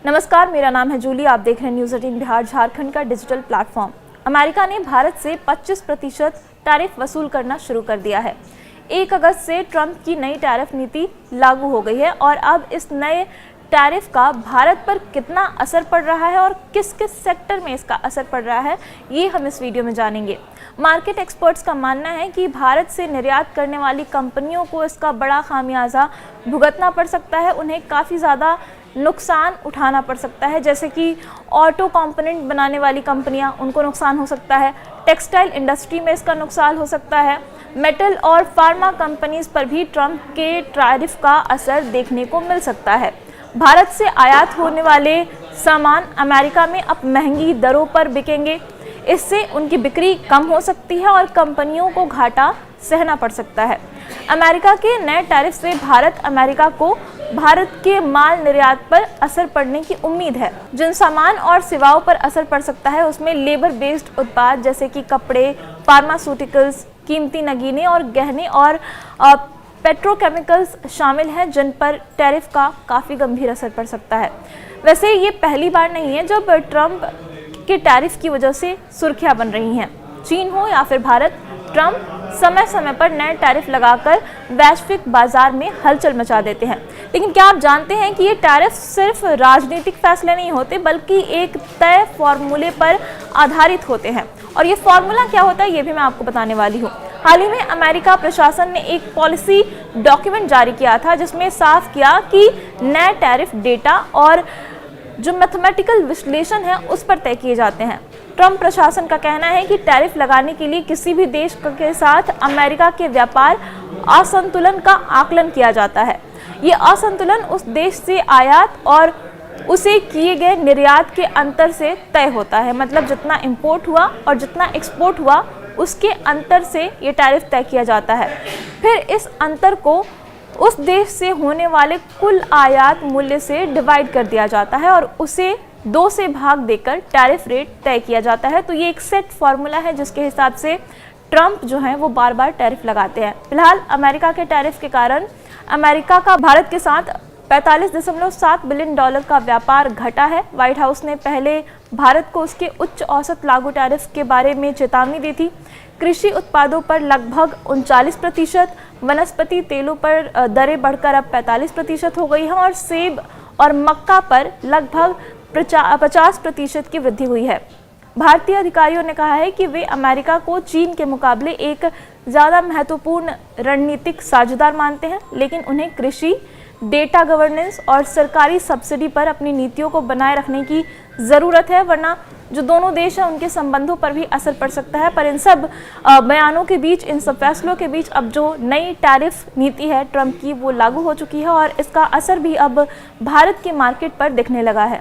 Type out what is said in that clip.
नमस्कार, मेरा नाम है जूली। आप देख रहे हैं न्यूज़ 18 बिहार झारखंड का डिजिटल प्लेटफॉर्म। अमेरिका ने भारत से 25% टैरिफ वसूल करना शुरू कर दिया है। 1 अगस्त से ट्रंप की नई टैरिफ नीति लागू हो गई है और अब इस नए टैरिफ का भारत पर कितना असर पड़ रहा है और किस किस सेक्टर में इसका असर पड़ रहा है, ये हम इस वीडियो में जानेंगे। मार्केट एक्सपर्ट्स का मानना है कि भारत से निर्यात करने वाली कंपनियों को इसका बड़ा खामियाजा भुगतना पड़ सकता है। उन्हें काफ़ी ज़्यादा नुकसान उठाना पड़ सकता है, जैसे कि ऑटो कंपोनेंट बनाने वाली कंपनियां, उनको नुकसान हो सकता है। टेक्सटाइल इंडस्ट्री में इसका नुकसान हो सकता है। मेटल और फार्मा कंपनीज पर भी ट्रंप के टैरिफ का असर देखने को मिल सकता है। भारत से आयात होने वाले सामान अमेरिका में अब महंगी दरों पर बिकेंगे। इससे उनकी बिक्री कम हो सकती है और कंपनियों को घाटा सहना पड़ सकता है। अमेरिका के नए टैरिफ से भारत के माल निर्यात पर असर पड़ने की उम्मीद है। जिन सामान और सेवाओं पर असर पड़ सकता है उसमें लेबर बेस्ड उत्पाद जैसे कि कपड़े, फार्मास्यूटिकल्स, कीमती नगीने और गहने और पेट्रोकेमिकल्स शामिल हैं, जिन पर टैरिफ का काफ़ी गंभीर असर पड़ सकता है। वैसे ये पहली बार नहीं है जब ट्रंप के टैरिफ की वजह से सुर्खियां बन रही हैं। चीन हो या फिर भारत, ट्रंप समय समय पर नए टैरिफ लगाकर वैश्विक बाजार में हलचल मचा देते हैं। लेकिन क्या आप जानते हैं कि ये टैरिफ सिर्फ राजनीतिक फैसले नहीं होते, बल्कि एक तय फॉर्मूले पर आधारित होते हैं। और ये फॉर्मूला क्या होता है, ये भी मैं आपको बताने वाली हूँ। हाल ही में अमेरिका प्रशासन ने एक पॉलिसी डॉक्यूमेंट जारी किया था, जिसमें साफ किया कि नए टैरिफ डेटा और जो मैथमेटिकल विश्लेषण है उस पर तय किए जाते हैं। ट्रंप प्रशासन का कहना है कि टैरिफ लगाने के लिए किसी भी देश के साथ अमेरिका के व्यापार असंतुलन का आकलन किया जाता है। ये असंतुलन उस देश से आयात और उसे किए गए निर्यात के अंतर से तय होता है। मतलब जितना इंपोर्ट हुआ और जितना एक्सपोर्ट हुआ उसके अंतर से ये टैरिफ तय किया जाता है। फिर इस अंतर को उस देश से होने वाले कुल आयात मूल्य से डिवाइड कर दिया जाता है और उसे 2 से भाग देकर टैरिफ रेट तय किया जाता है। तो ये एक सेट फॉर्मूला है जिसके हिसाब से ट्रंप जो है वो बार बार टैरिफ लगाते हैं। फिलहाल अमेरिका के टैरिफ के कारण अमेरिका का भारत के साथ $45.7 बिलियन का व्यापार घटा है। व्हाइट हाउस ने पहले भारत को उसके उच्च औसत लागू टैरिफ के बारे में चेतावनी दी थी। कृषि उत्पादों पर लगभग 39%, वनस्पति तेलों पर दरें बढ़कर अब 45% हो गई हैं और सेब और मक्का पर लगभग 50% की वृद्धि हुई है। भारतीय अधिकारियों ने कहा है कि वे अमेरिका को चीन के मुकाबले एक ज़्यादा महत्वपूर्ण रणनीतिक साझेदार मानते हैं, लेकिन उन्हें कृषि, डेटा गवर्नेंस और सरकारी सब्सिडी पर अपनी नीतियों को बनाए रखने की ज़रूरत है, वरना जो दोनों देश हैं उनके संबंधों पर भी असर पड़ सकता है। पर इन सब बयानों के बीच, इन सब फैसलों के बीच अब जो नई टैरिफ नीति है ट्रंप की, वो लागू हो चुकी है और इसका असर भी अब भारत के मार्केट पर दिखने लगा है।